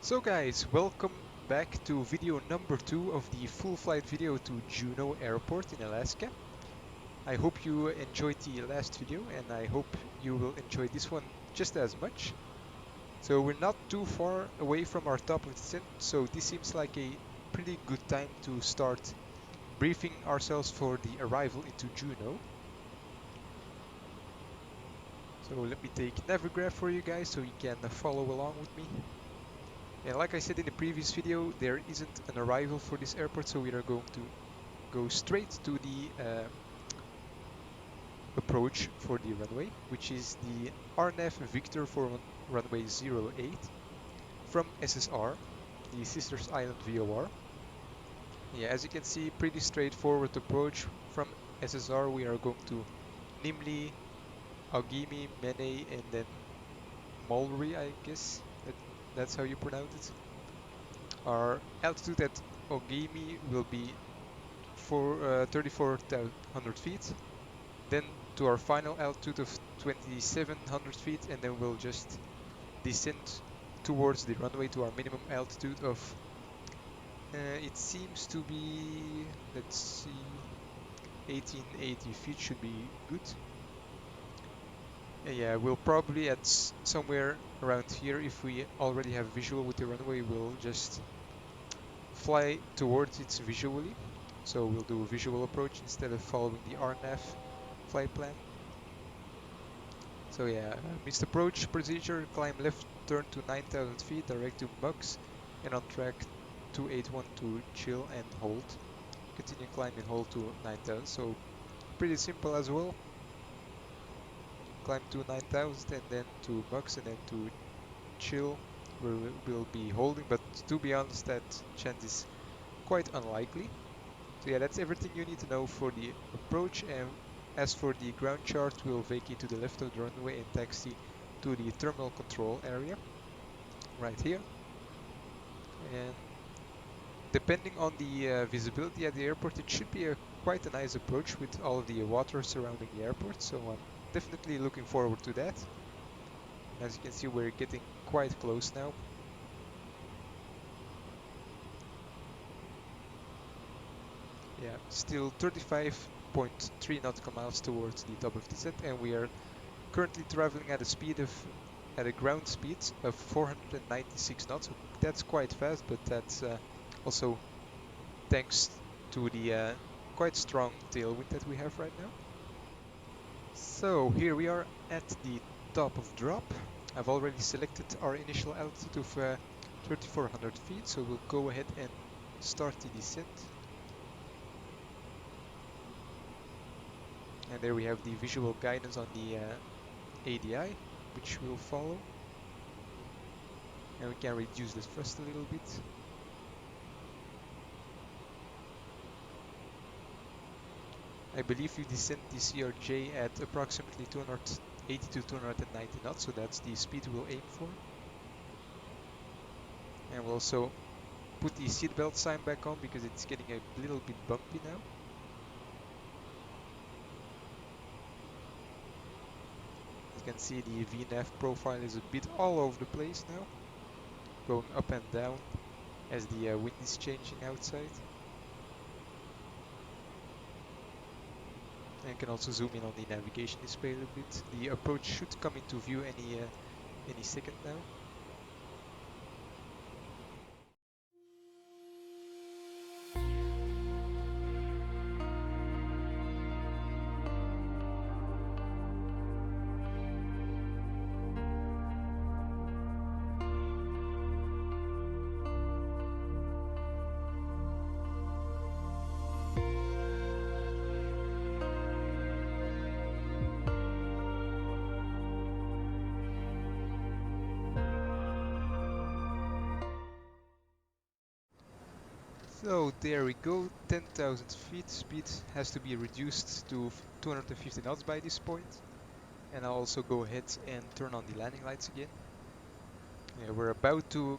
So guys, welcome back to video number 2 of the full flight video to Juneau Airport in Alaska. I hope you enjoyed the last video and I hope you will enjoy this one just as much. So we're not too far away from our top of descent, so this seems like a pretty good time to start briefing ourselves for the arrival into Juneau. So let me take Navigraph for you guys so you can follow along with me. And like I said in the previous video, there isn't an arrival for this airport, so we are going to go straight to the approach for the runway, which is the RNAV Victor for runway 08 from SSR, the Sisters Island VOR. Yeah, as you can see, pretty straightforward approach. From SSR we are going to Nimli, Augimi, Mene, and then Mulry, I guess. That's how you pronounce it. Our altitude at Ogimi will be 34,100 feet. Then to our final altitude of 2,700 feet, and then we'll just descend towards the runway to our minimum altitude of, it seems to be, let's see, 1880 feet should be good. Yeah, we'll probably at somewhere around here, if we already have visual with the runway, we'll just fly towards it visually. So we'll do a visual approach instead of following the RNAV flight plan. So yeah, missed approach procedure, climb left turn to 9,000 feet, direct to Mux, and on track 281 to chill and hold. Continue climb and hold to 9,000, so pretty simple as well. Climb to 9,000 and then to Mux and then to chill, where we'll be holding, but to be honest that chance is quite unlikely. So yeah, that's everything you need to know for the approach, and as for the ground chart, we'll vacate to the left of the runway and taxi to the terminal control area, right here. And depending on the visibility at the airport, it should be quite a nice approach with all of the water surrounding the airport, so I'm definitely looking forward to that. As you can see, we're getting quite close now. Yeah, still 35.3 nautical miles towards the top of descent, and we are currently traveling at a ground speed of 496 knots. So that's quite fast, but that's also thanks to the quite strong tailwind that we have right now. So here we are at the top of drop. I've already selected our initial altitude of 3,400 feet, so we'll go ahead and start the descent. And there we have the visual guidance on the ADI, which we'll follow. And we can reduce the thrust a little bit. I believe you descend the CRJ at approximately 280 to 290 knots, so that's the speed we'll aim for. And we'll also put the seatbelt sign back on because it's getting a little bit bumpy now. You can see the VNAV profile is a bit all over the place now, going up and down as the wind is changing outside. And you can also zoom in on the navigation display a little bit. The approach should come into view any second now. So there we go, 10,000 feet. Speed has to be reduced to 250 knots by this point. And I'll also go ahead and turn on the landing lights again. Yeah, we're about to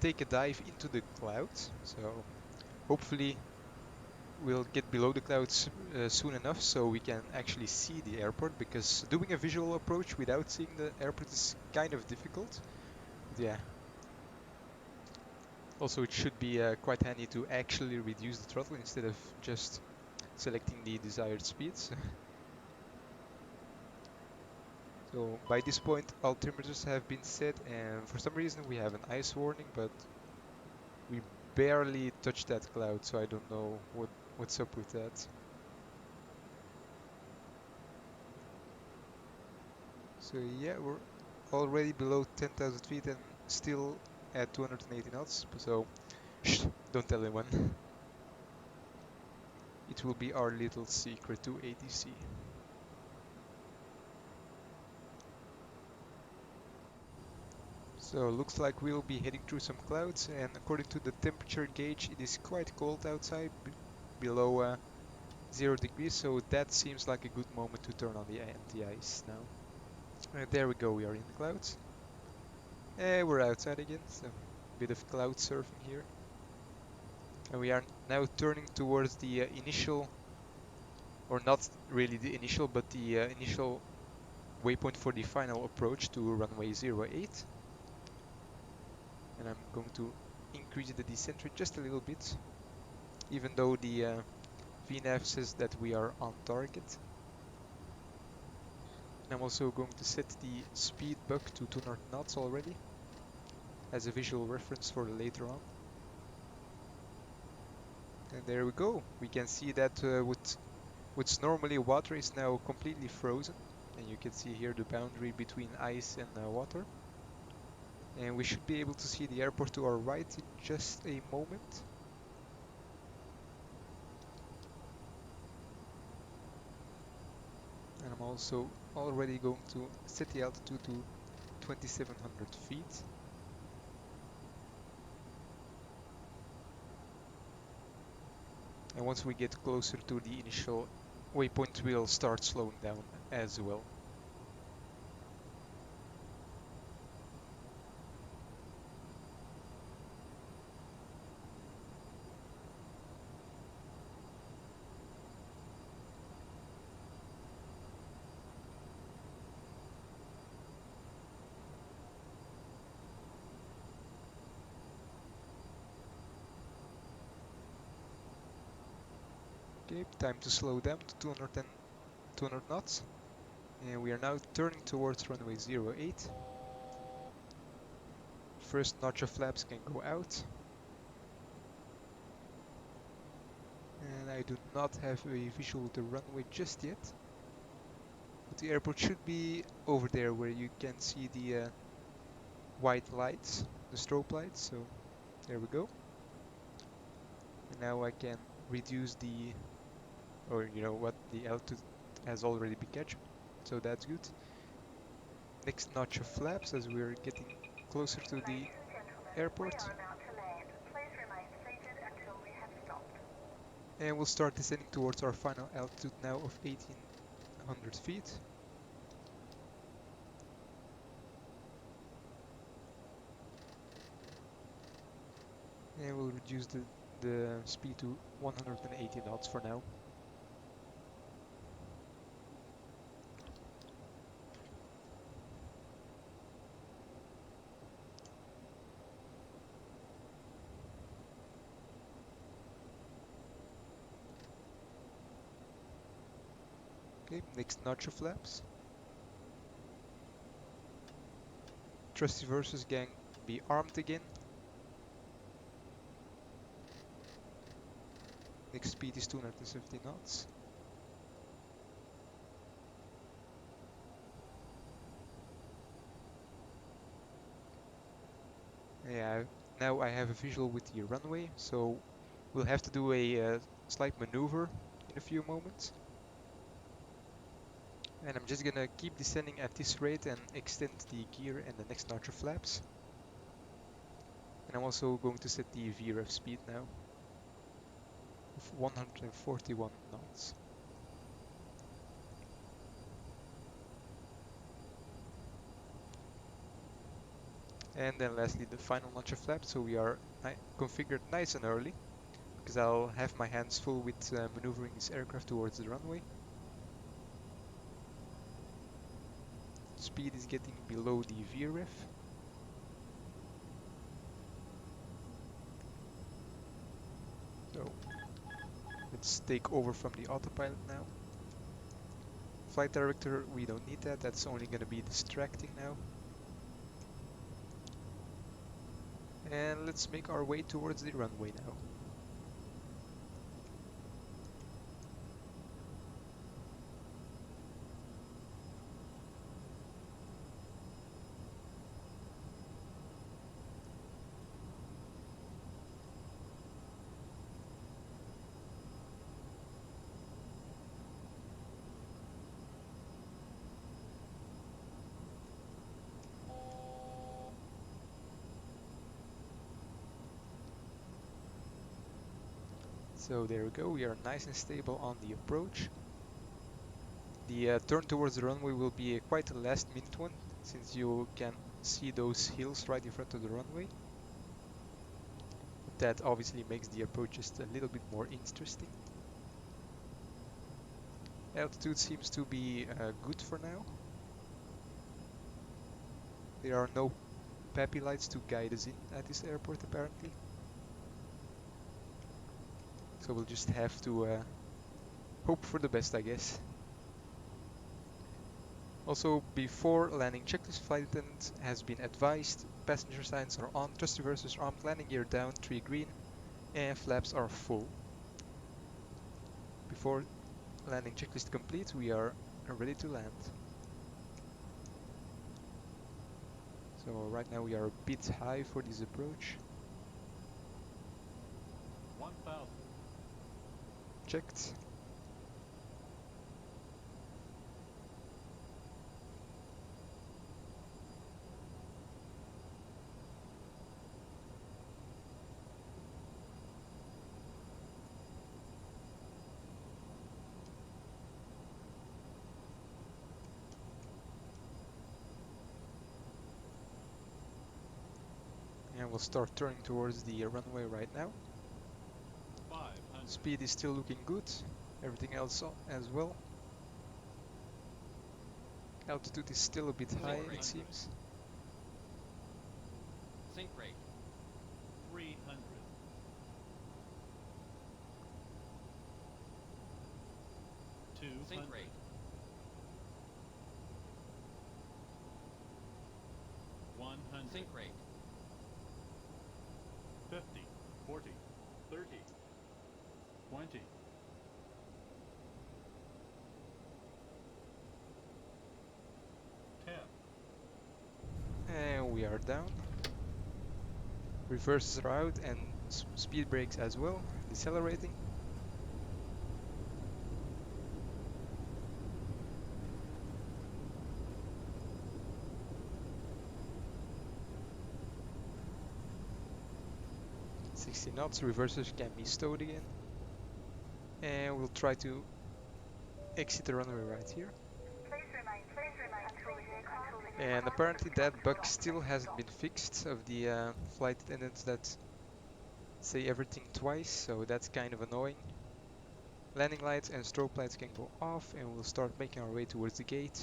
take a dive into the clouds, so hopefully we'll get below the clouds soon enough so we can actually see the airport, because doing a visual approach without seeing the airport is kind of difficult. But yeah, Also, it should be quite handy to actually reduce the throttle instead of just selecting the desired speeds. So by this point, altimeters have been set, and for some reason we have an ice warning, but we barely touched that cloud, so I don't know what's up with that. So yeah, we're already below 10,000 feet and still at 280 knots, so shh, don't tell anyone. It will be our little secret to ATC. So looks like we'll be heading through some clouds, and according to the temperature gauge, it is quite cold outside, below 0 degrees, so that seems like a good moment to turn on the anti-ice now. There we go, we are in the clouds. We're outside again, so a bit of cloud surfing here. And we are now turning towards the initial, or not really the initial, but the initial waypoint for the final approach to runway 08. And I'm going to increase the descent rate just a little bit, even though the VNAV says that we are on target. And I'm also going to set the speed buck to 200 knots already, as a visual reference for later on. And there we go. We can see that what's normally water is now completely frozen. And you can see here the boundary between ice and water. And we should be able to see the airport to our right in just a moment. And I'm also already going to set the altitude to 2,700 feet. And once we get closer to the initial waypoint, we'll start slowing down as well. Okay, time to slow down to 200 knots. And we are now turning towards runway 08. First notch of flaps can go out. And I do not have a visual of the runway just yet. But the airport should be over there where you can see the white lights, the strobe lights. So there we go. And now I can reduce the, or you know what, the altitude has already been catching. So that's good. Next notch of flaps as we're getting closer to the airport. And we'll start descending towards our final altitude now of 1,800 feet. And we'll reduce the speed to 180 knots for now. Okay, next notch of flaps. Trusty versus gang, be armed again. Next speed is 270 knots. Yeah, now I have a visual with the runway, so we'll have to do a slight maneuver in a few moments. And I'm just gonna keep descending at this rate and extend the gear and the next notch of flaps. And I'm also going to set the VREF speed now of 141 knots. And then lastly the final notch of flaps, so we are configured nice and early, because I'll have my hands full with maneuvering this aircraft towards the runway. Speed is getting below the VREF. let's take over from the autopilot now. Flight director, we don't need that, that's only going to be distracting now. And let's make our way towards the runway now. So there we go, we are nice and stable on the approach. The turn towards the runway will be quite a last minute one, since you can see those hills right in front of the runway. But that obviously makes the approach just a little bit more interesting. Altitude seems to be good for now. There are no PAPI lights to guide us in at this airport apparently. So we'll just have to hope for the best, I guess. Also, before landing checklist, flight attendant has been advised passenger signs are on, thrust reversers armed, landing gear down, 3 green, and flaps are full. Before landing checklist complete, we are ready to land. So right now we are a bit high for this approach. 1000. Checked. And we'll start turning towards the runway right now. 500. Speed is still looking good, everything else as well. Altitude is still a bit high, it seems. Sync rate. 300. 200. Sync rate. 100. Sync rate. 50. 40. 30. 20. 10. And we are down. Reverses are out and speed brakes as well, decelerating. Knots, reversers can be stowed again. And we'll try to exit the runway right here. And apparently that bug still hasn't been fixed of the flight attendants that say everything twice, so that's kind of annoying. Landing lights and strobe lights can go off and we'll start making our way towards the gate.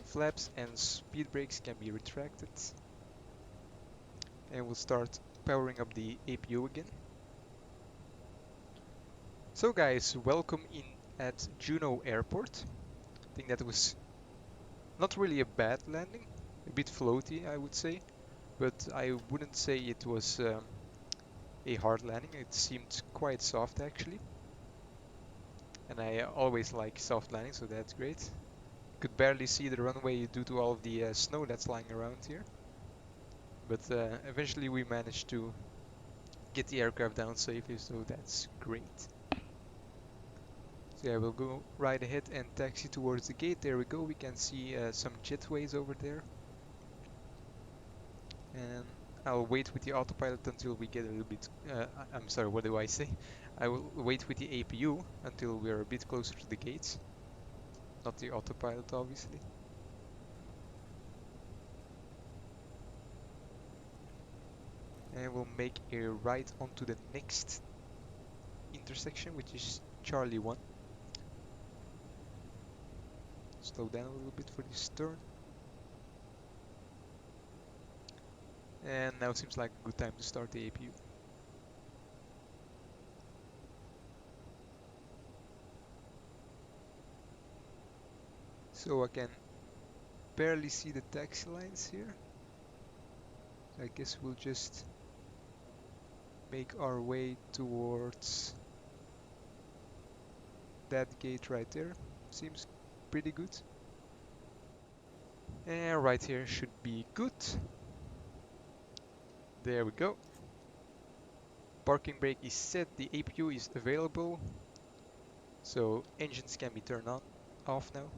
Flaps and speed brakes can be retracted. And we'll start powering up the APU again. So guys, welcome in at Juneau Airport. I think that was not really a bad landing, a bit floaty I would say, but I wouldn't say it was a hard landing. It seemed quite soft actually, and I always like soft landings, so that's great. Could barely see the runway due to all of the snow that's lying around here, but eventually we managed to get the aircraft down safely, so that's great. So yeah, we'll go right ahead and taxi towards the gate. There we go, we can see some jetways over there. And I'll wait with the autopilot until we get a little bit, I'm sorry, what do I say? I will wait with the APU until we're a bit closer to the gates. Not the autopilot, obviously. And we'll make a right onto the next intersection, which is Charlie 1. Slow down a little bit for this turn. And now seems like a good time to start the APU. So I can barely see the taxi lines here. So I guess we'll just make our way towards that gate right there. Seems pretty good. And right here should be good. There we go. Parking brake is set, the APU is available. So engines can be turned on, off now.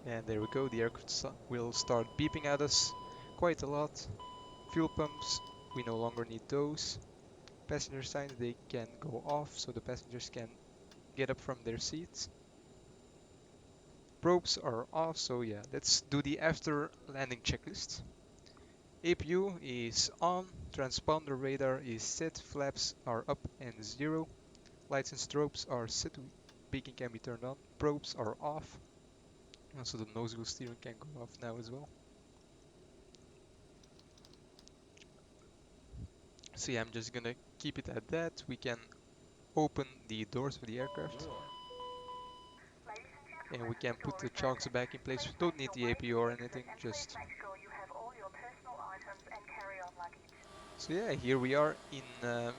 And there we go, the aircraft will start beeping at us quite a lot. Fuel pumps, we no longer need those. Passenger signs, they can go off so the passengers can get up from their seats. Probes are off, so yeah, let's do the after landing checklist. APU is on, transponder radar is set, flaps are up and 0. Lights and strobes are set, beacon can be turned on, probes are off. Also the nose wheel steering can go off now as well. So yeah, I'm just gonna keep it at that. We can open the doors of the aircraft. And we can put the chocks back in place. We don't need the APU or anything, just... So yeah, here we are in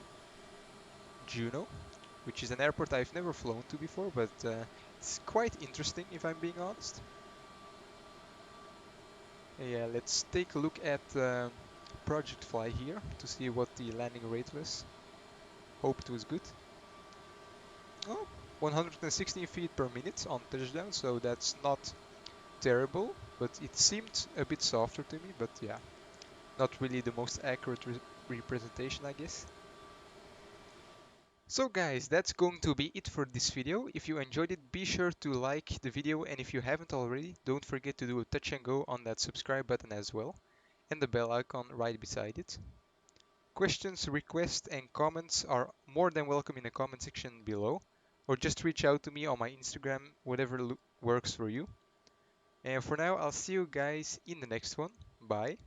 Juneau, which is an airport I've never flown to before, but it's quite interesting if I'm being honest. Yeah, let's take a look at Projectfly here to see what the landing rate was. Hope it was good. Oh, 116 feet per minute on touchdown, so that's not terrible, but it seemed a bit softer to me, but yeah, not really the most accurate representation, I guess. So guys, that's going to be it for this video. If you enjoyed it, be sure to like the video, and if you haven't already, don't forget to do a touch and go on that subscribe button as well, and the bell icon right beside it. Questions, requests, and comments are more than welcome in the comment section below, or just reach out to me on my Instagram, whatever works for you. And for now, I'll see you guys in the next one. Bye.